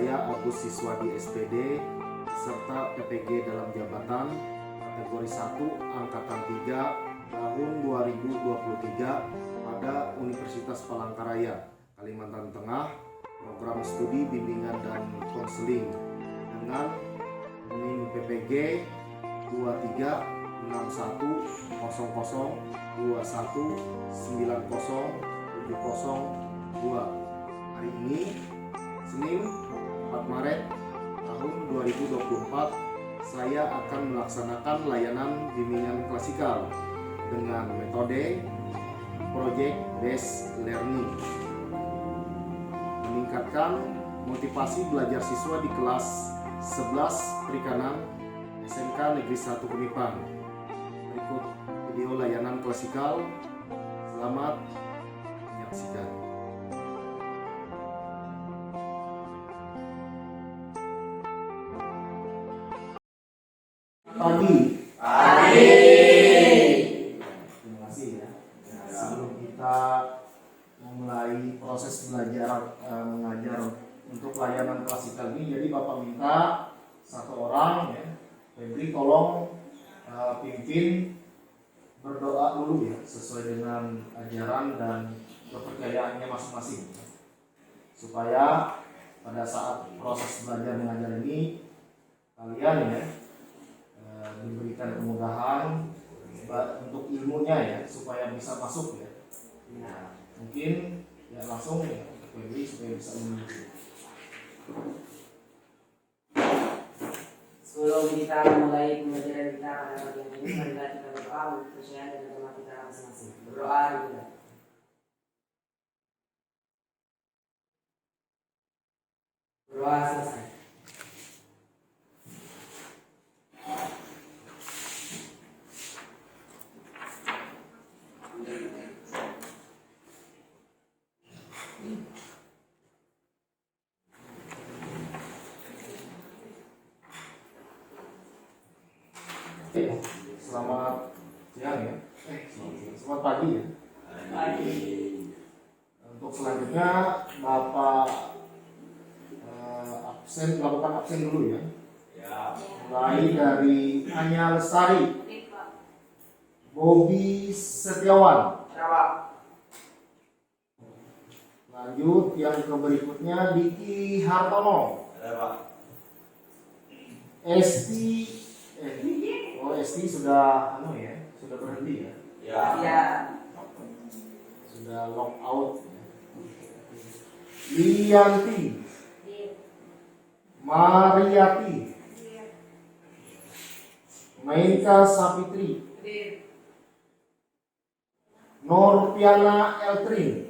saya Agus Siswadi SPD serta PPG dalam jabatan kategori 1 Angkatan 3 tahun 2023 pada Universitas Palangkaraya, Kalimantan Tengah, program studi bimbingan dan konseling dengan NIM PPG 23610021907002. Hari ini Senin 4 Maret tahun 2024 saya akan melaksanakan layanan bimbingan klasikal dengan metode Project Based Learning, meningkatkan motivasi belajar siswa di kelas 11 Perikanan SMK Negeri 1 Kemipan. Berikut video layanan klasikal. Selamat menyaksikan. Pagi. Terima kasih ya. Sebelum kita memulai proses belajar mengajar untuk layanan klasikal ini, jadi Bapak minta satu orang ya, Febri tolong pimpin berdoa dulu ya, sesuai dengan ajaran dan kepercayaannya masing-masing, supaya pada saat proses belajar mengajar ini kalian ya diberikan kemudahan untuk ilmunya ya, supaya bisa masuk ya. Nah, mungkin ya langsung ya Febri supaya bisa mengikuti. Sebelum kita mulai pembelajaran kita pada bagian ini, marilah kita berdoa untuk kepercayaan dan agama kita masing-masing. Berdoa dulu. Berdoa selesai. Selamat siang ya. Selamat pagi ya. Pagi. Untuk selanjutnya Bapak melakukan absen dulu ya. Mulai dari Anya Lestari, Bobi Setiawan. Lanjut yang ke berikutnya Diki Hartono. Esti sudah sudah berhenti ya. Ya. Sudah lock out. Lianti, Mariati, Mainka Sapitri, Norpiana Eltrin,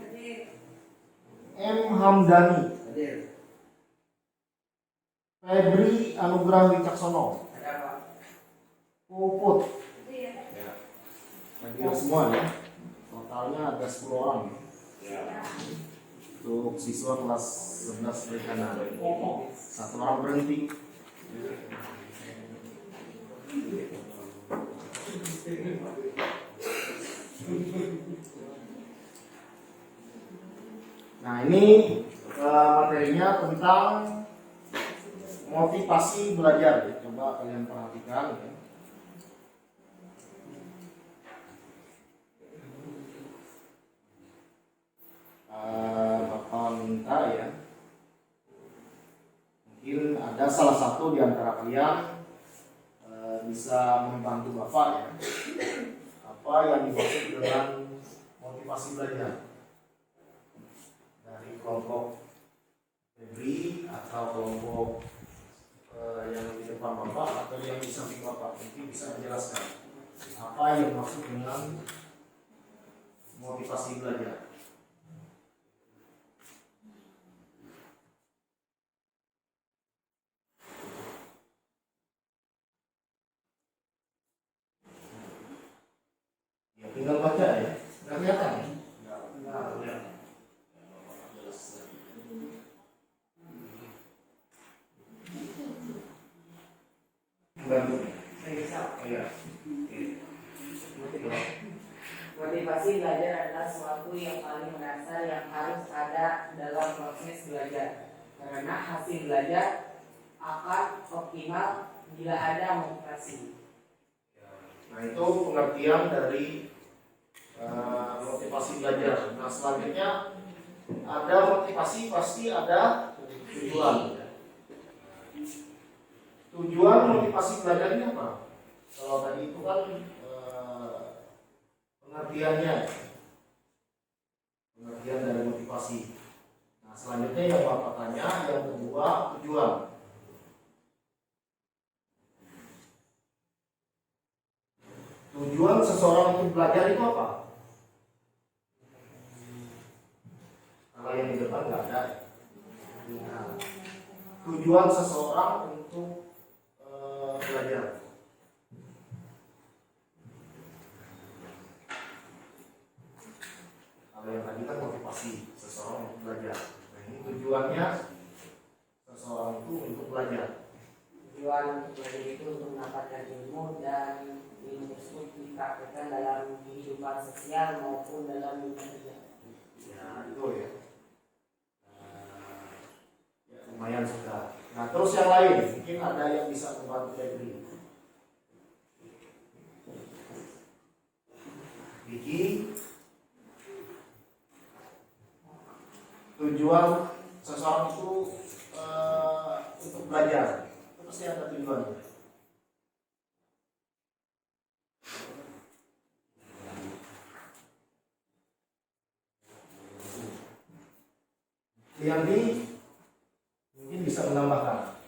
M Hamdani, Febri Anugrah Wicaksono, Puput. Hadir semua ya. Totalnya ada 10 orang ya. Untuk siswa kelas 11 Perikanan. Satu orang berhenti. Nah, ini materinya tentang motivasi belajar ya. Coba kalian perhatikan ya. Bapak minta ya, mungkin ada salah satu di antara kalian bisa membantu Bapak ya, apa yang dimaksud dengan motivasi belajar dari kelompok Febri atau kelompok yang di depan Bapak atau yang di samping Bapak. Mungkin bisa menjelaskan apa yang dimaksud dengan motivasi belajar. Tinggal baca ya, nggak kelihatan ya? Nggak kelihatan. Bantu. Iya. Motivasi belajar adalah sesuatu yang paling mendasar yang harus ada dalam proses belajar. karena hasil belajar akan optimal bila ada motivasi. Nah, itu pengertian dari motivasi belajar. Nah, selanjutnya ada motivasi pasti ada tujuan. Tujuan motivasi belajar ini apa? Kalau tadi itu kan pengertiannya, pengertian dari motivasi. Nah, selanjutnya yang Bapak tanya, yang kedua tujuan. Tujuan seseorang untuk belajar itu apa? Kalau yang di depan nggak ada. Nah, tujuan seseorang untuk belajar. Kalau yang tadi kan motivasi seseorang untuk belajar. Nah, ini tujuannya seseorang itu untuk belajar. Tujuan untuk belajar itu untuk mendapatkan ilmu dan ilmu tersebut dipraktekkan dalam kehidupan sosial maupun dalam dunia kerja. Ya, itu ya. Ya, lumayan sudah. Nah, terus yang lain, mungkin ada yang bisa membantu Febri. Vicky, tujuan seseorang itu untuk belajar, itu pasti ada tujuannya. Yang di mungkin bisa menambahkan.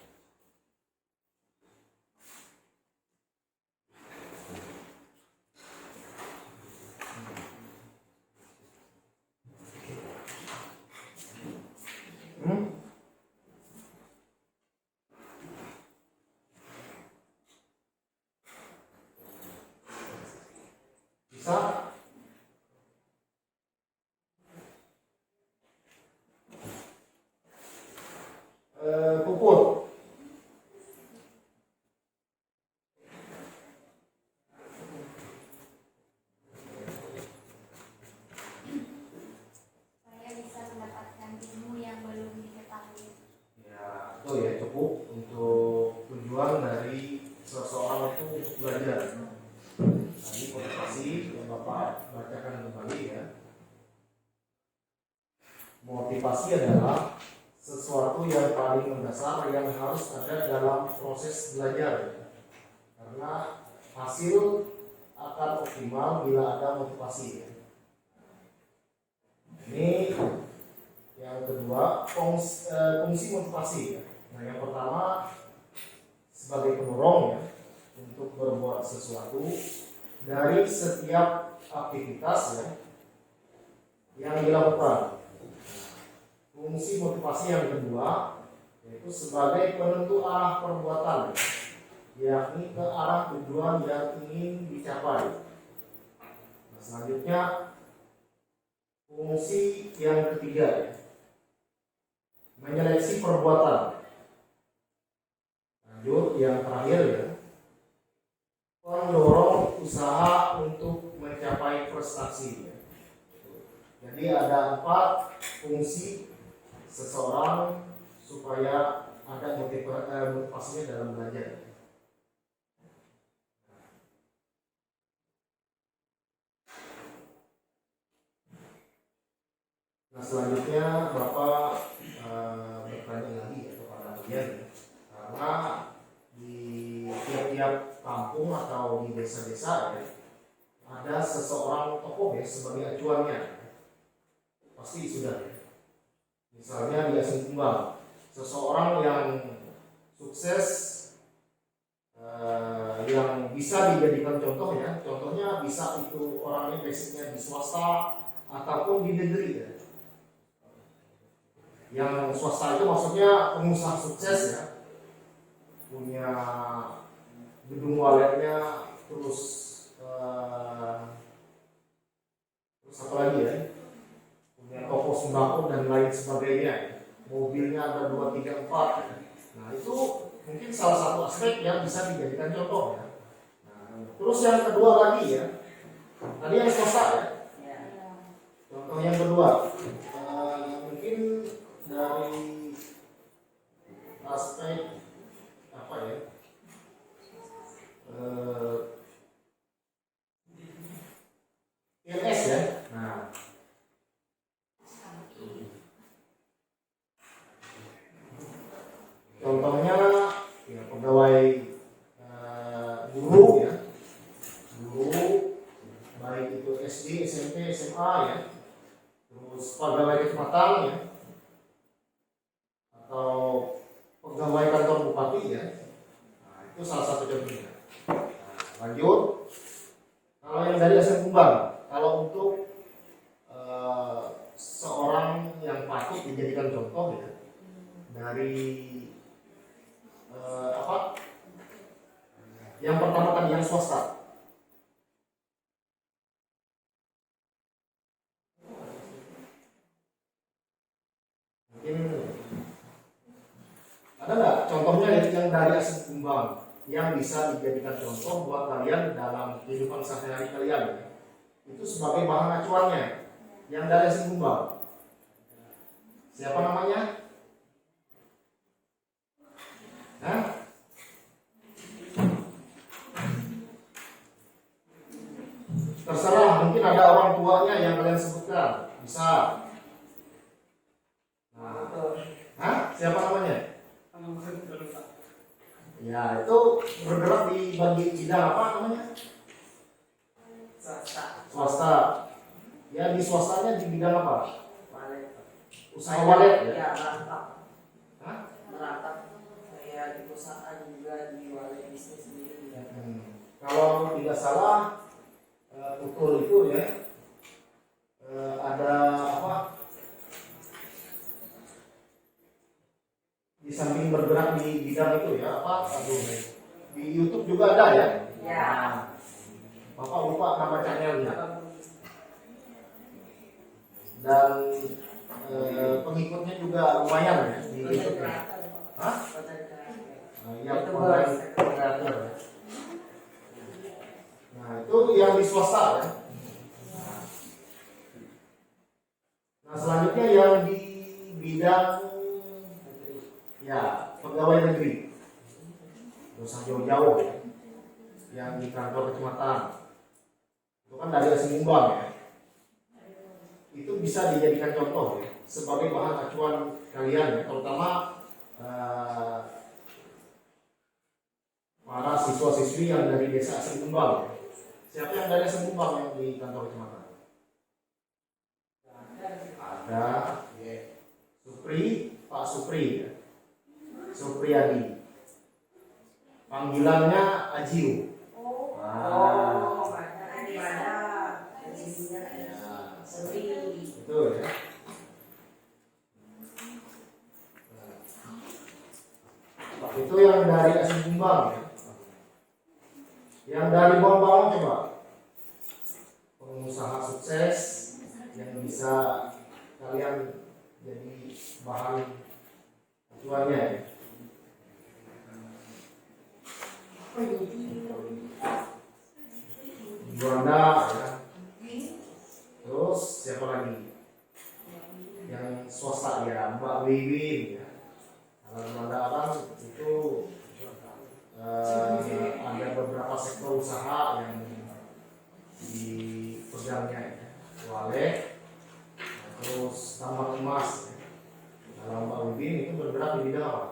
Bisa? Puput. Saya bisa mendapatkan ilmu yang belum diketahui. Ya, itu ya cukup untuk tujuan dari seseorang itu untuk belajar. Tadi motivasi yang Bapak bacakan kembali ya. Motivasi adalah sesuatu yang paling mendasar yang harus ada dalam proses belajar. Karena hasil akan optimal bila ada motivasi. Ini yang kedua, fungsi motivasi. Nah, yang pertama sebagai pendorong ya untuk berbuat sesuatu dari setiap aktivitas ya yang dilakukan. Fungsi motivasi yang kedua yaitu sebagai penentu arah perbuatan, yakni ke arah tujuan yang ingin dicapai. Nah, selanjutnya fungsi yang ketiga ya, menyeleksi perbuatan. Lanjut yang terakhir ya, pendorong usaha untuk mencapai prestasi. Jadi ada 4 fungsi seseorang supaya ada motivasinya dalam belajar. Nah, selanjutnya Bapak bertanya lagi ya kepada kalian, karena di tiap-tiap kampung atau di desa-desa ya, ada seseorang tokoh ya sebagai acuannya, pasti sudah ya. Misalnya di Asing Kumbang, seseorang yang sukses yang bisa dijadikan contoh ya, contohnya bisa itu orangnya basicnya di swasta ataupun di negeri ya. Yang swasta itu maksudnya pengusaha sukses ya, punya gedung waletnya, terus apa lagi ya, punya toko sembako dan lain sebagainya, mobilnya ada 2, 3, 4. Nah, itu mungkin salah satu aspek yang bisa dijadikan contoh ya. Nah, terus yang kedua lagi ya, tadi yang swasta ya, contoh yang kedua mungkin dari aspek apa ya? ILS ya. Nah, contohnya ya pegawai guru ya, guru baik itu SD, SMP, SMA ya, terus pegawai kecamatan ya, atau pegawai kantor bupati ya. Nah, itu salah satu contohnya. Nah, lanjut, kalau yang dari Asen Kumbang, kalau untuk seorang yang patut dijadikan contoh ya, dari apa? Yang pertama tadi yang swasta. Mungkin ada nggak contohnya yang dari Asen Kumbang yang bisa dijadikan contoh buat kalian dalam kehidupan sehari-hari kalian? Itu sebagai bahan acuannya yang dari Asen Kumbang. Siapa namanya? Hah? Terserah, mungkin ada orang tuanya yang kalian sebutkan. Bisa. Nah, hah? Siapa namanya? Ya, itu bergerak di bidang apa namanya? Swasta. Ya, di swastanya di bidang apa? Usaha walet ya? Ya, merantap. Hah? Merantap. Kayak di perusahaan juga di walet bisnis sendiri ya. Kalau tidak salah, Tutul itu ya, ada apa? Di samping bergerak di bidang itu ya, apa? Aduh, di YouTube juga ada ya? Ya. Bapak lupa nama channelnya. Dan pengikutnya juga lumayan ya di YouTube ya. Hah? Yang kreator. Nah, itu yang di swasta ya. Nah, selanjutnya yang di bidang ya pegawai negeri. Nggak usah jauh-jauh ya. Yang di kantor kecamatan. Itu kan dari Asen Kumbang ya. Itu bisa dijadikan contoh ya, sebagai bahan acuan kalian ya, terutama para siswa-siswi yang dari desa Asen Kumbang. Siapa yang dari Asen Kumbang yang di kantor kecamatan? Ada Supri, Pak Supri ya. Supriyadi. Panggilannya Ajiu. Betul ya. Itu yang dari Asen Kumbang ya. Yang dari Bawang coba. Pengusaha sukses yang bisa kalian jadi bahan acuannya ya. Juanda ya. Terus siapa lagi? Yang swasta ya, Mbak Wiwin ya. Kalau ada orang itu ada beberapa sektor usaha yang dipegangnya ya. Walet, terus tambang emas ya. Kalau Mbak Wiwin itu bergerak di bidang apa?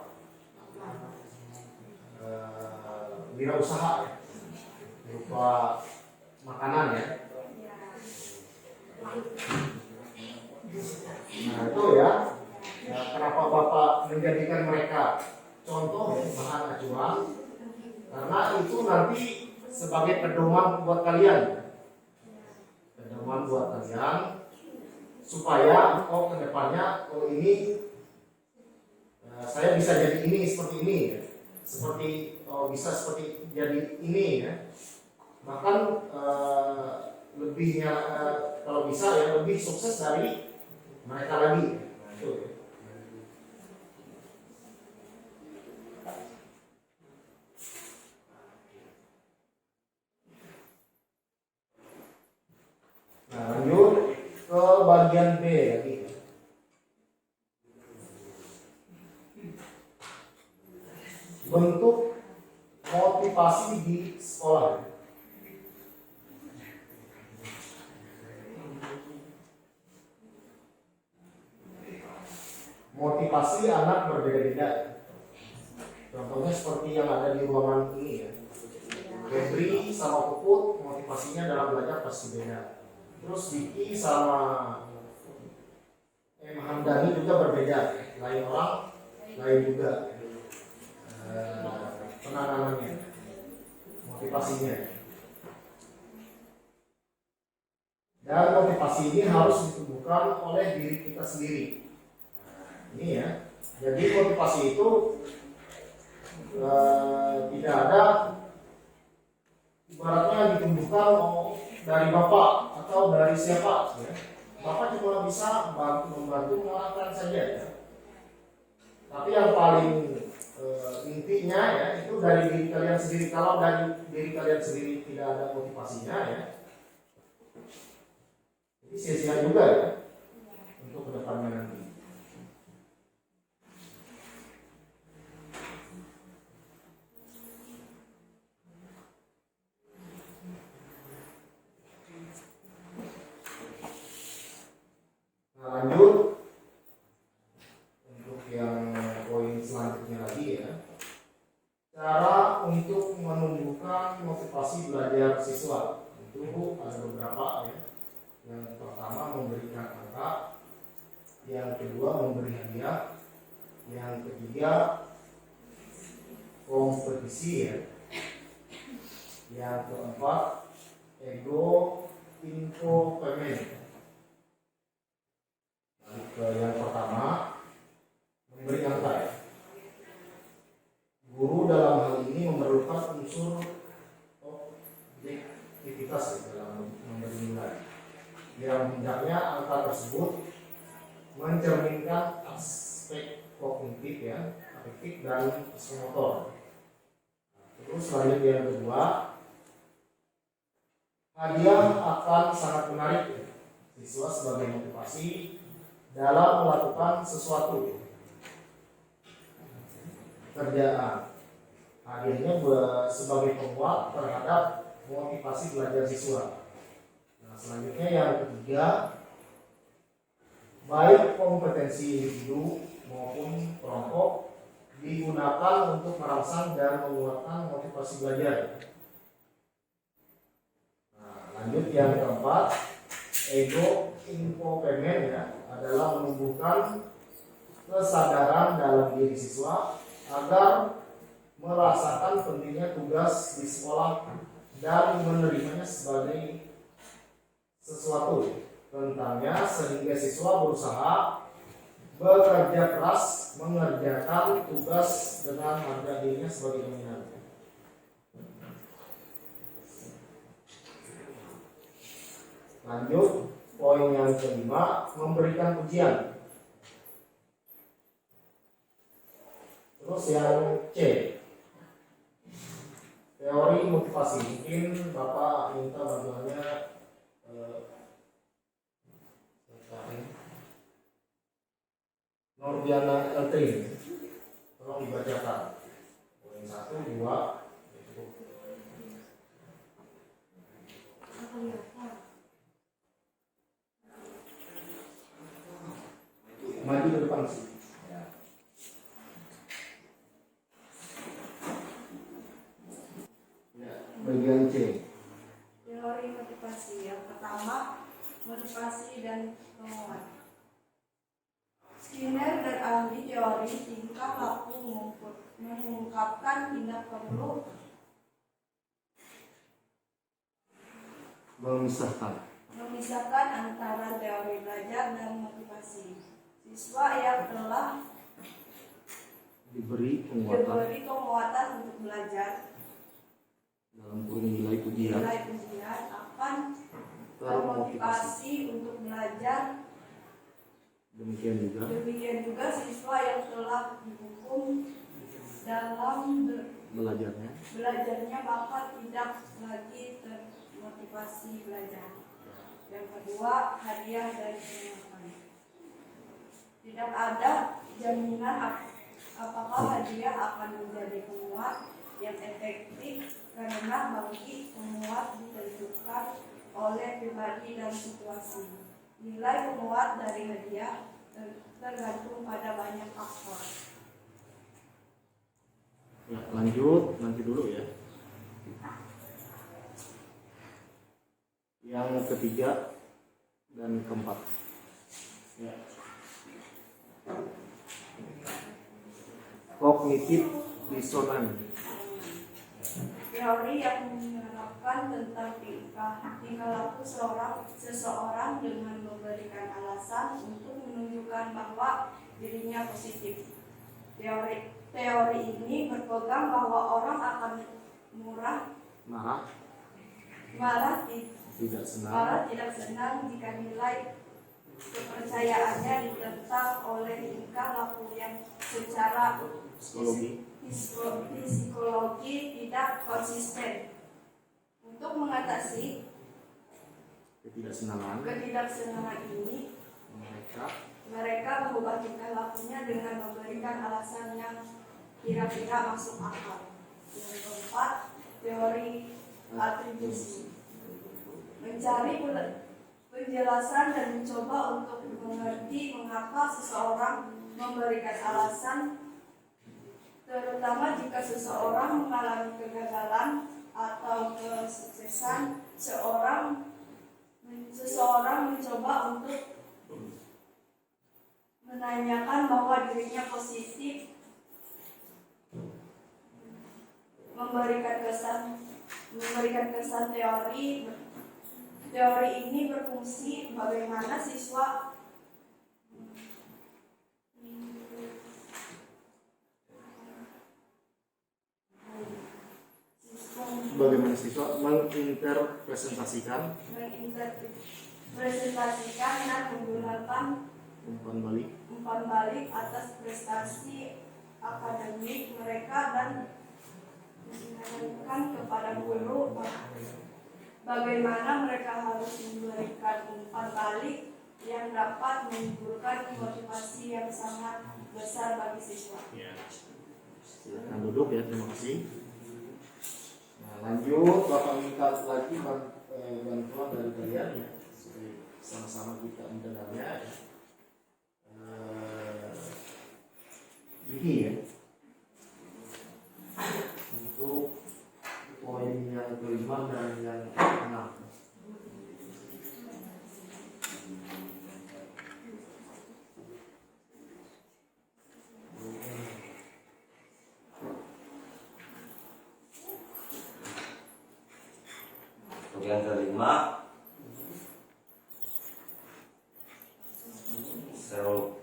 Wirausaha ya, berupa makanan ya. Nah itu ya, kenapa Bapak menjadikan mereka contoh ya, bahan acuan, karena itu nanti sebagai pedoman buat kalian, pedoman buat kalian supaya kedepannya ini saya bisa jadi ini seperti ini ya. Seperti bisa seperti jadi ini ya, bahkan lebihnya kalau bisa ya lebih sukses dari mereka lagi. Nah, itu ya. Nah, lanjut ke bagian B lagi. motivasi di sekolah. Motivasi anak berbeda-beda. Contohnya seperti yang ada di ruangan ini ya. Febri sama Puput motivasinya dalam belajar pasti beda. Terus Vicky sama Hamdani juga berbeda. Lain orang, lain juga penanganannya, motivasinya. Dan motivasi ini harus ditumbuhkan oleh diri kita sendiri. Ini ya. Jadi motivasi itu tidak ada ibaratnya ditumbuhkan dari bapak atau dari siapa ya. Bapak cuma bisa membantu mengarahkan saja ya. Tapi yang paling intinya ya itu dari diri kalian sendiri. Kalau dari diri kalian sendiri tidak ada motivasinya ya, jadi sia-sia juga ya untuk kedepannya nanti. Lanjut untuk yang poin selanjutnya lagi ya, cara untuk menumbuhkan motivasi belajar siswa. Itu ada beberapa ya. Yang pertama memberikan angka, yang kedua memberi hadiah, yang ketiga kompetisi ya, yang keempat ego info payment. Yang pertama memberi angka ya. Guru dalam hal ini memerlukan unsur objektivitas ya, dalam memberi nilai. Yang hendaknya angka tersebut mencerminkan aspek kognitif ya, afektif dan psikomotor. Terus selanjutnya yang kedua, hadiah akan sangat menarik ya, siswa sebagai motivasi dalam melakukan sesuatu kerjaan. Hadiahnya sebagai penguat terhadap motivasi belajar siswa. Nah, selanjutnya yang ketiga, baik kompetensi individu maupun kelompok digunakan untuk merangsang dan menguatkan motivasi belajar. Nah, lanjut yang keempat, ego infotainment ya, adalah menumbuhkan kesadaran dalam diri siswa agar merasakan pentingnya tugas di sekolah dan menerimanya sebagai sesuatu tentangnya, sehingga siswa berusaha bekerja keras mengerjakan tugas dengan harga dirinya sebagai dominan. Lanjut, poin yang kelima, memberikan pujian. Terus yang C, teori motivasi. Mungkin Bapak minta bantuannya Nordiana Eltrin. Tolong dibacakan. Poin 1, 2, maju ke depan sih. Ya, bagian C. Teori motivasi. Yang pertama, motivasi dan penguat. Skinner dan ahli teori tingkah laku mengungkapkan tindak perlu memisahkan antara teori belajar dan motivasi. Siswa yang telah Diberi penguatan untuk belajar dalam kurung nilai pujian akan termotivasi untuk belajar. Demikian juga siswa yang telah dihukum dalam belajarnya bakal tidak lagi termotivasi belajar. Yang kedua, hadiah dari penguatan. Tidak ada jaminan apakah hadiah akan menjadi penguat yang efektif karena bagi pemuat ditentukan oleh pribadi dan situasi. Nilai pemuat dari hadiah tergantung pada banyak faktor. Ya, lanjut nanti dulu ya. Yang ketiga dan keempat. Ya. Kognitif disonan. Teori yang menerapkan tentang tingkah laku seseorang dengan memberikan alasan untuk menunjukkan bahwa dirinya positif. Teori ini berpegang bahwa orang akan marah tidak senang jika nilai kepercayaannya ditentang oleh tingkah laku yang secara psikologi tidak konsisten. Untuk mengatasi ketidaksenangan ini, mereka mengubah tingkah lakunya dengan memberikan alasan yang kira-kira masuk akal. Yang keempat, teori atribusi. Mencari penjelasan dan mencoba untuk mengerti mengapa seseorang memberikan alasan, terutama jika seseorang mengalami kegagalan atau kesuksesan. Seseorang mencoba untuk menanyakan bahwa dirinya positif, memberikan kesan teori ini berfungsi bagaimana siswa menginterpresentasikan dan menggunakan umpan balik atas prestasi akademik mereka dan menanyakan kepada guru bagaimana mereka harus memberikan umpan balik yang dapat menimbulkan motivasi yang sangat besar bagi siswa. Silakan duduk ya, terima kasih. Nah, lanjut, Bapak minta lagi bantuan dari kalian ya, supaya sama-sama kita mendengarnya. Ini ya, untuk poin yang kelima dan yang keenam. Yang kelima, self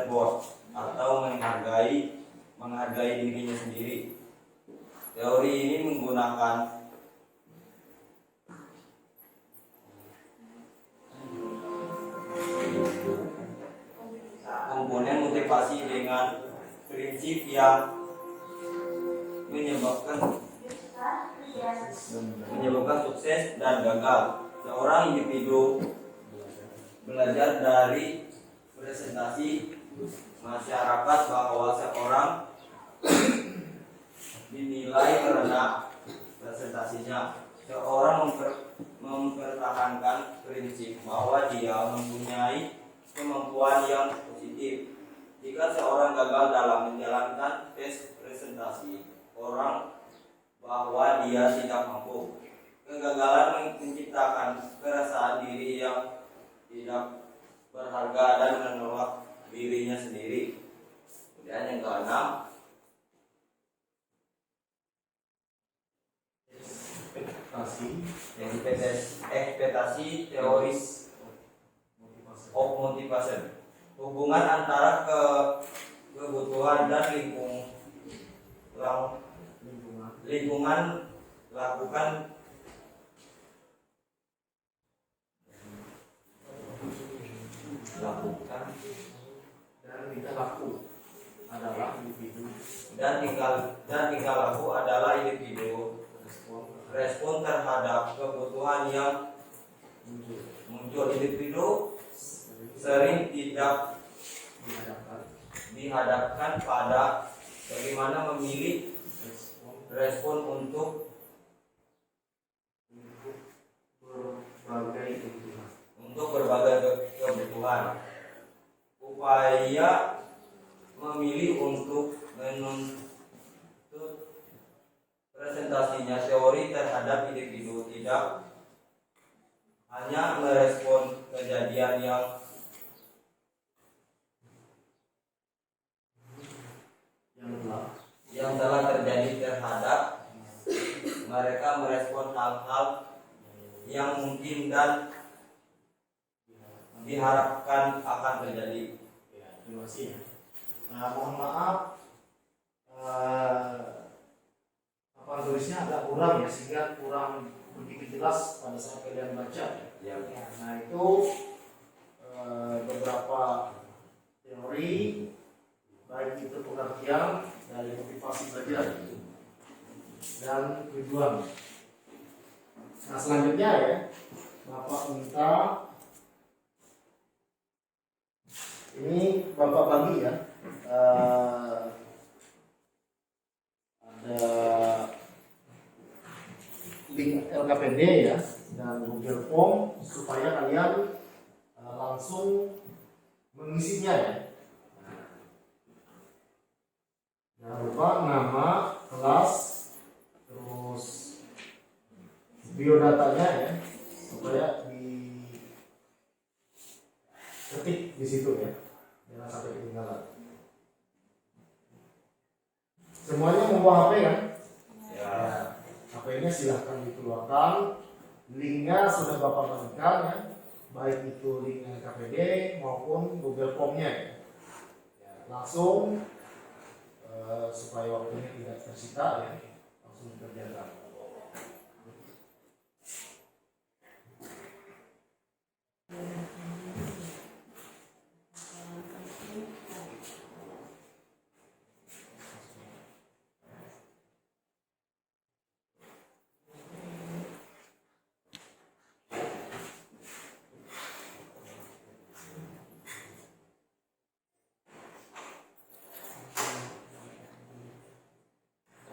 worth atau menghargai dirinya sendiri. Teori ini menggunakan komponen motivasi dengan prinsip yang menyebabkan sukses dan gagal. Seorang individu belajar dari presentasi masyarakat bahwa seorang dinilai karena presentasinya. Seorang mempertahankan prinsip bahwa dia mempunyai kemampuan yang positif. Jika seorang gagal dalam menjalankan tes presentasi, orang bahwa dia tidak mampu. Kegagalan menciptakan perasaan diri yang tidak berharga dan menolak dirinya sendiri. Kemudian yang keenam, ekspektasi teoris of motivation. Hubungan antara kebutuhan dan lingkungan lakukan Dan tingkah laku adalah individu. Dan tingkah laku adalah individu respon terhadap kebutuhan yang muncul. Individu sering tidak dihadapkan pada bagaimana memilih respon untuk berbagai kebutuhan. kebutuhan. Upaya memilih untuk menuntut presentasinya teori terhadap individu, tidak hanya merespon kejadian yang telah terjadi terhadap mereka, merespon hal-hal yang mungkin dan diharapkan akan terjadi. Ya, terima kasih. Mohon maaf, apa tulisnya agak kurang ya, sehingga kurang begitu jelas pada saat kalian baca. Ya. Nah itu beberapa teori, baik itu pengertian dari motivasi belajar dan tujuan. Nah selanjutnya ya, Bapak minta ini Bapak bagi ya, ada link LKPD ya dan Google Form supaya kalian langsung mengisinya ya. Jangan lupa nama, kelas, terus biodatanya ya, supaya diketik di situ ya, jangan sampai ketinggalan. Semuanya membawa HP kan? Ya. HP-nya silahkan dikeluarkan, linknya sudah Bapak bagikan ya, baik itu link KPD maupun Google Form-nya ya. Langsung supaya waktunya tidak tersita ya, langsung dikerjakan.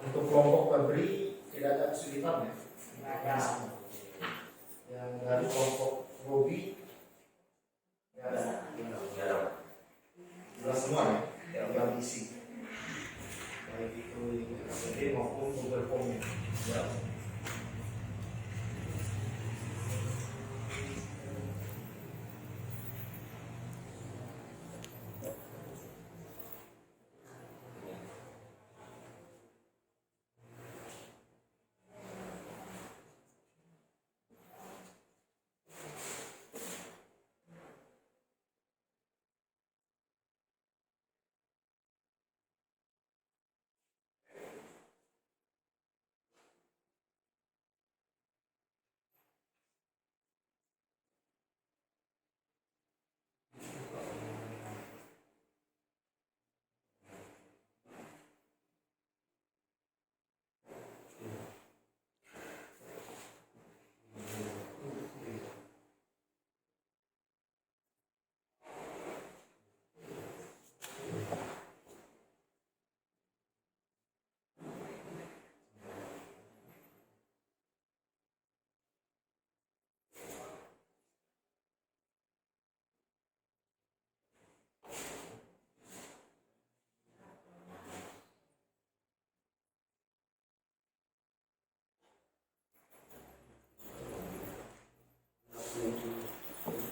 Untuk kelompok Febri tidak ada kesulitan ya. Yang dari kelompok Robi ya ada. Jelas semua ya, yang isi. Baik itu link KPD maupun Google Form-nya. Ya.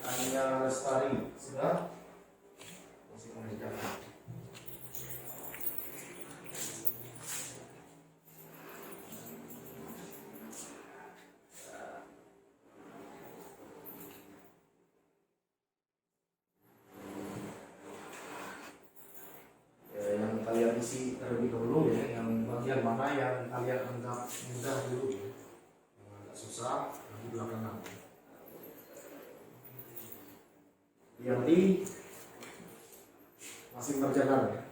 Anya Lestari sudah masih mengerjakan. Ya, yang kalian isi terlebih dahulu ya, yang bagian mana yang kalian anggap mudah dulu ya, yang agak susah nanti belakangan. Yang di masih berjalan ya.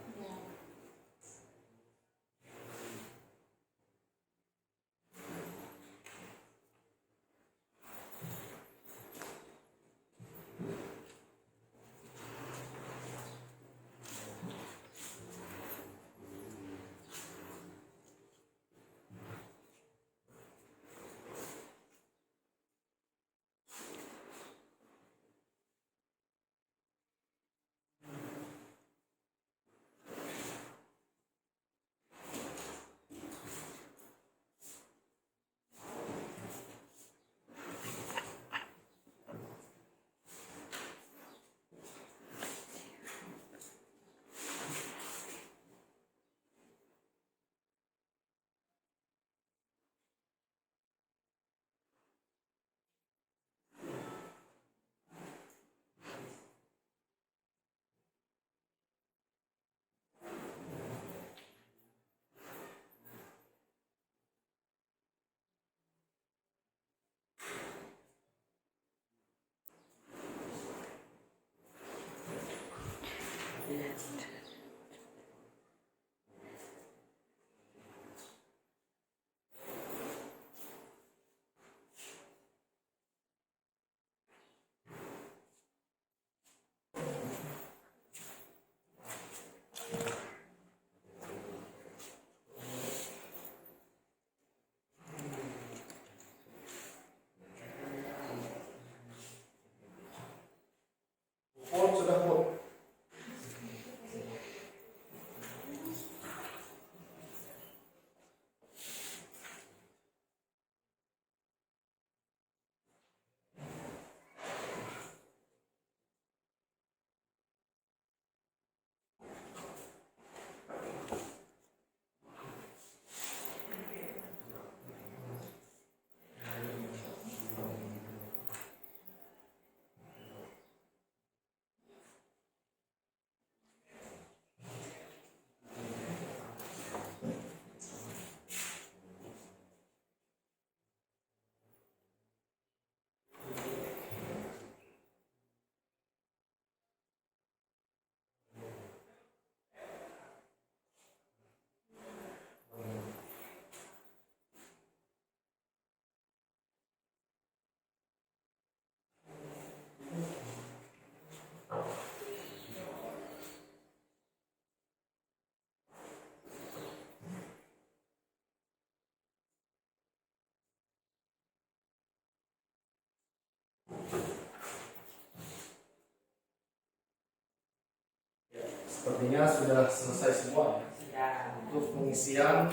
sepertinya sudah selesai semua ya, Sudah. untuk pengisian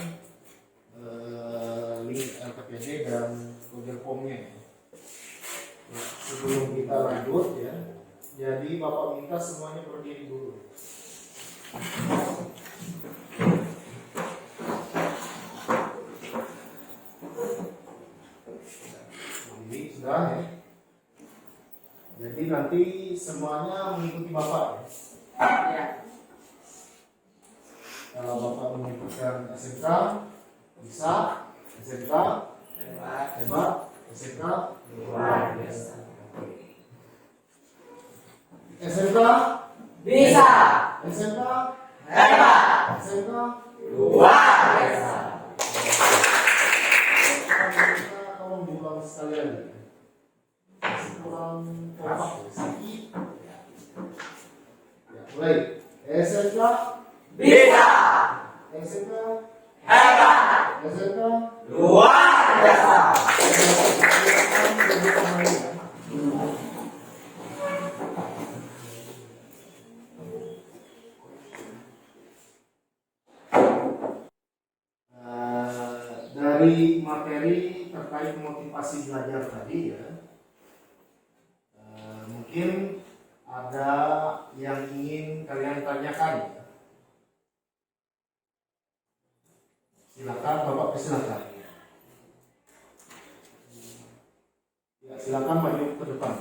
link LPPD dan Google Form-nya. Ya, sebelum kita lanjut ya, jadi Bapak minta semuanya berdiri dulu. Jadi sudah ya. Jadi nanti semuanya mengikuti Bapak ya. Ya. Kalau Bapak menyebutkan SMK bisa, SMK hebat, SMK luar biasa. SMK Bisa. SMK Hebat. SMK Luar biasa. Tolong diulang sekalian ya. Masih kurang kompak ya, sedikit. Ya, mulai. SMK Bisa. SMK Hebat. SMK Luar biasa. Dari materi terkait motivasi belajar tadi ya, mungkin ada yang ingin kalian tanyakan ya. Silakan Bapak, silakan. Ya, silakan maju ke depan.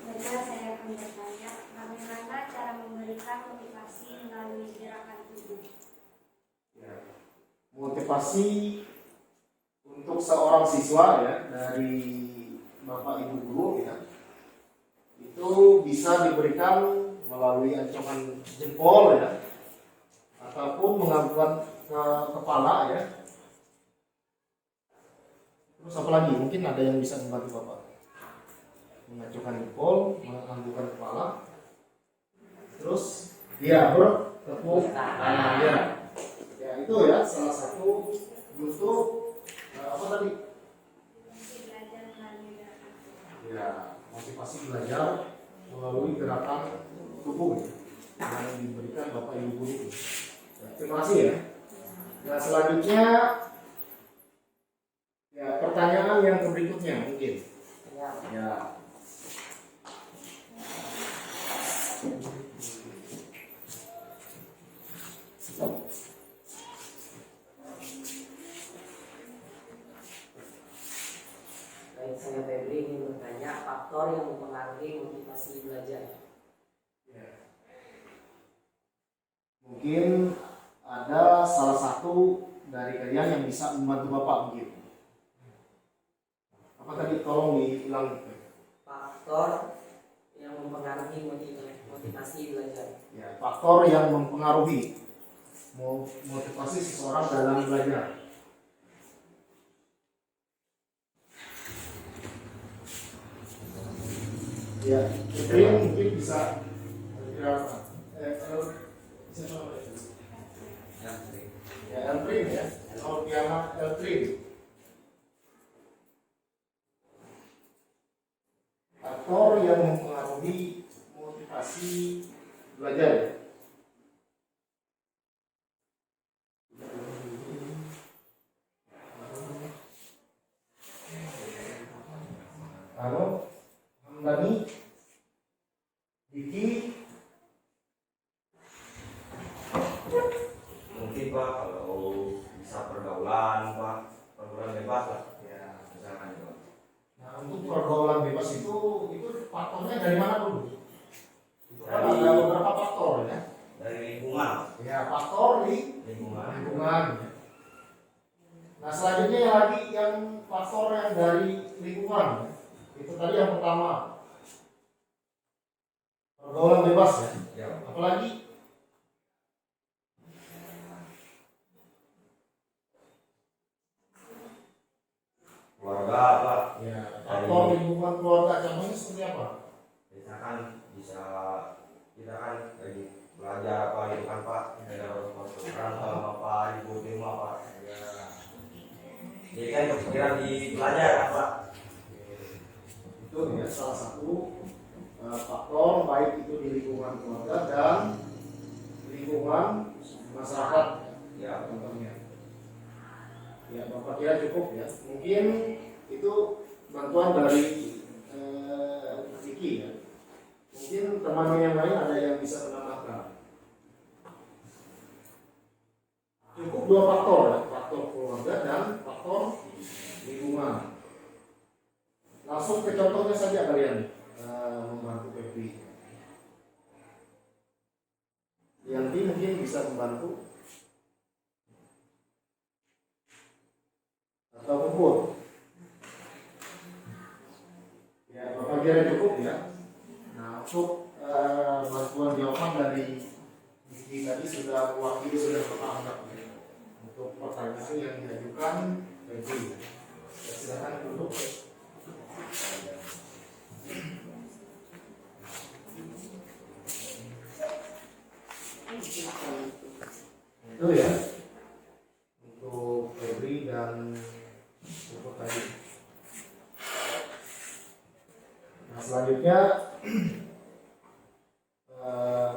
Baiklah, saya akan bertanya, bagaimana cara memberikan motivasi melalui gerakan tubuh? Ya. Motivasi untuk seorang siswa ya dari Bapak Ibu guru ya, itu bisa diberikan melalui ancaman jempol ya, ataupun menganggukkan ke kepala ya. Terus apa lagi? Mungkin ada yang bisa membantu Bapak. Mengacukan jempol, menganggukkan kepala. Terus dia bertepuk tangan ya. Ya itu ya salah satu bentuk apa tadi? Belajar melalui gerakan tubuh. Ya, motivasi belajar melalui gerakan tubuh ya, yang diberikan Bapak Ibu guru. Ya, terima kasih ya. Nah selanjutnya ya pertanyaan yang berikutnya mungkin. Ya. Ya. Baik, saya Febri ingin bertanya faktor yang mempengaruhi motivasi belajar. Ya. Mungkin ada salah satu dari kalian yang bisa membantu Bapak mungkin. Apa tadi? Tolong diulang. Faktor yang mempengaruhi motivasi belajar. Ya, faktor yang mempengaruhi motivasi seseorang dalam belajar. Ya, mungkin bisa ya Eltrin ya, Elviana Eltrin. Faktor yang mempengaruhi motivasi belajar. Halo, Hamdani, Diki. Mungkin Pak kalau bisa pergaulan Pak, pergaulan bebas lah ya misalkan Pak. Nah, untuk pergaulan bebas itu faktornya dari mana dulu? Itu kan Dari- ada beberapa faktor ya. Dari lingkungan, Ya, faktor di lingkungan. lingkungan. Nah, selanjutnya yang lagi yang faktor yang dari lingkungan. Itu tadi yang pertama. Pergaulan bebas ya. Ya. Apalagi Keluarga Pak, ya, faktor lingkungan keluarga. Contohnya seperti apa? misalkan bisa kita kan lagi belajar apa gitu kan Pak, ada orang tua sama Pak, ibu di rumah Pak. Ya. Jadi kan kepikiran di belajar apa? Itu ya salah satu faktor baik itu di lingkungan keluarga dan lingkungan masyarakat Ya. contohnya. Ya Bapak kira cukup ya. Mungkin itu bantuan dari Vicky ya. Mungkin temannya yang lain ada yang bisa menambahkan. Cukup dua faktor ya, faktor keluarga dan faktor lingkungan. Langsung ke contohnya saja kalian membantu Febri. Yanti mungkin bisa membantu atau kumpul. Ya Bapak kira cukup ya. Nah untuk bantuan jawaban dari Vicky tadi sudah mewakili sudah Bapak anggap ya. Untuk pertanyaan yang diajukan Febri. Ya, silakan duduk. Itu ya untuk Febri dan Puput tadi. Nah selanjutnya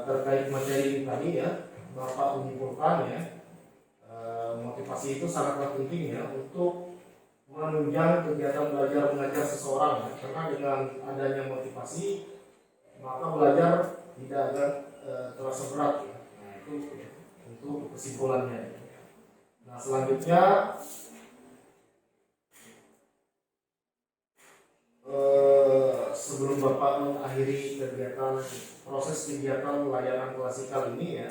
terkait materi tadi ya, Bapak menyimpulkan ya, motivasi itu sangatlah penting ya untuk menunjang kegiatan belajar mengajar seseorang ya. Karena dengan adanya motivasi maka belajar tidak akan terasa berat ya. Nah itu ya, untuk kesimpulannya. Nah selanjutnya sebelum Bapak mengakhiri proses kegiatan layanan klasikal ini ya,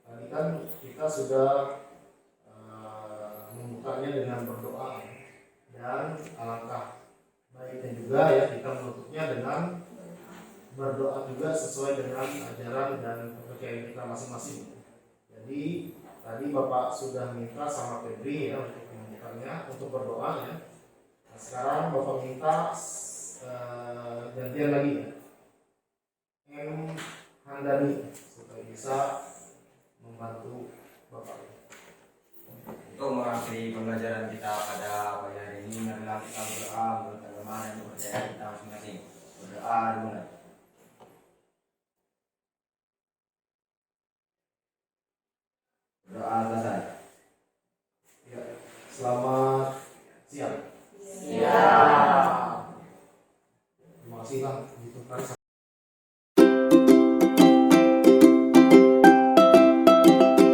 tadi kan kita sudah membukanya dengan berdoa ya. Dan alangkah baiknya juga ya kita menutupnya dengan berdoa juga sesuai dengan ajaran dan kepercayaan kita masing-masing. Jadi tadi Bapak sudah minta sama Febri ya untuk membukanya, untuk berdoa ya. Nah, sekarang Bapak minta gantian lagi ya, M. Handani supaya bisa membantu Bapak. Untuk mengakhiri pembelajaran kita pada pagi hari ini adalah kita berdoa menurut agama dan kepercayaan kita masing-masing. Berdoa dimulai. Doa selesai. Ya, selamat siang. Siap. Terima kasih Bang. Gitu kan.